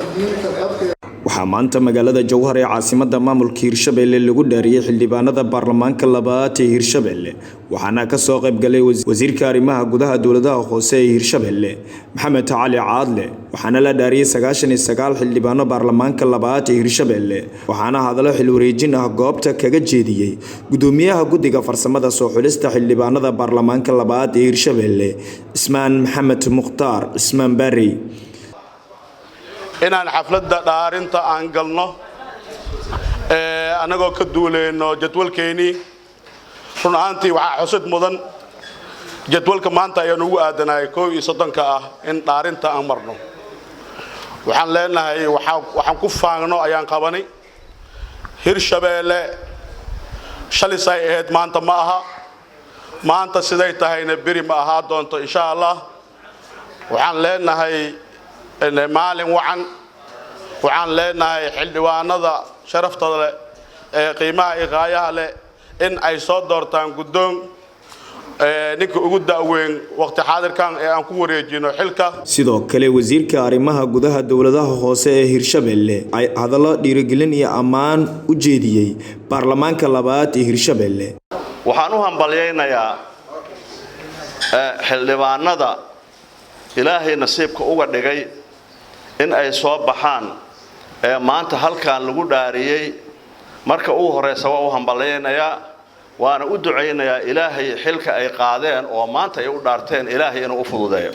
waxaa maanta magaalada Jowhar ee caasimadda maamulka Hirshabelle lagu dhaariyay xildhibaanada baarlamaanka labaad ee Hirshabelle waxaana ka soo qayb galay wasiirka arrimaha gudaha dowladaha hoose ee Hirshabelle Maxamed Cali Caadle waxaana la dhaariyay 99 xildhibaano baarlamaanka labaad ee Hirshabelle waxaana hadallo xil wareejin ah goobta kaga jeediyay gudoomiyaha guddiga farsamada soo xulista xildhibaanada baarlamaanka labaad ee Hirshabelle Ismaan Maxamed Mukhtaar Ismaan Bari inaan xafladda dhaarinta aan galno anagoo ka duuleyno jadwalkeeni run ahaantii waxa xusid mudan jadwalka maanta ayaan ugu aadanay 31 ah in dhaarinta aan marno waxaan leenahay waxaan ku faangno ayaan qabanay Hirshabelle shalisay ahayd maanta ma aha maanta siday tahayna biri ma aha doonto insha Allah waxaan leenahay maalin waxaan leenahay xildhibaanada sharaftada leh ee qiimaha iqaayaha leh in ay soo doortaan gudoon ninka ugu daaweyn waqti xaadirkan ee aan ku wareejino xilka sidoo kale wasiirka arrimaha gudaha dowladaha hoose ee Hirshabelle ay hadallo dhiirigelin iyo ammaan u jeediyay baarlamaanka labaad ee Hirshabelle waxaan u hambalyeeynaa xildhibaanada ilaahay nasiibka uga dhigay in ay soo baxaan maanta halkaan lagu dhaariyay marka uu horeysa waa u hambalyeynaya waana u duceynayaa ilaahay xilka ay qaadeen oo maanta ay u dhaarteen ilaahay inuu u fududeeyo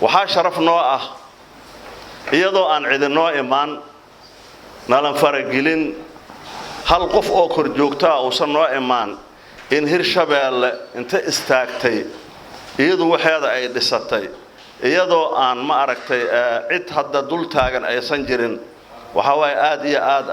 waxa sharaf noo ah iyadoo aan cidinoo imaan nalan faragelin hal qof oo kor joogta oo san noo imaan in Hirshabelle inta istaagtay iyadoo waxeeda ay dhisatay iyadoo aan ma aragtay cid hadda dul taagan aysan jirin waxa way aad iyo aad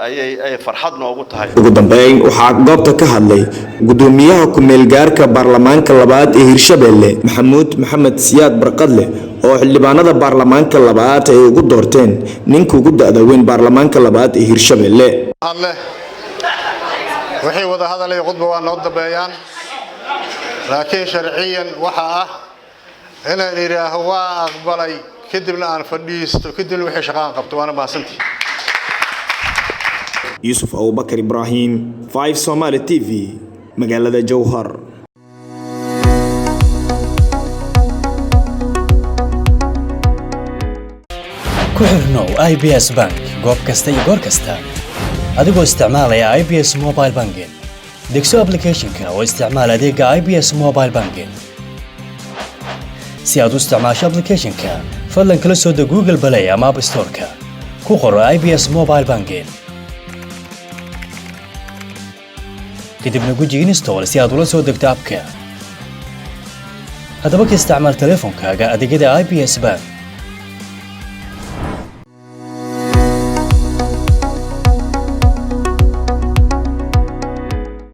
ay farxad noogu tahay ugu dambeyn waxa goobta ka hadlay gudoomiyaha ku meel gaarka baarlamaanka labaad ee Hirshabelle Maxamuud Maxamed Siyaad Barqadle oo xildhibaanada baarlamaanka labaad ay ugu doorteen ninka ugu da'da weyn baarlamaanka labaad ee Hirshabelle wixii wada hadalay qodba waa noo dabeeyaan laakiin sharciyan waxa ah inaan iraaho waa aqbalay kadibna aan fadhiisto kadibna wixii shaqaan qabto waana maasantii Yusuf Abubakar Ibrahim 5 Somali TV magaalada Jowhar ku xirnow IBS Bank goob kasta iyo goor kasta adigoo isticmaalaya IBS Mobile Banking degso application-ka oo isticmaal adeega IBS Mobile Banking si aad u isticmaasho application-ka fadlan kala soo deg Google Play ama App Store-ka ku qoro IBS Mobile Banking kadibna guji install si aad ula soo degto app-ka haddaba ka isticmaal teleefankaaga adeegyada IBS Bank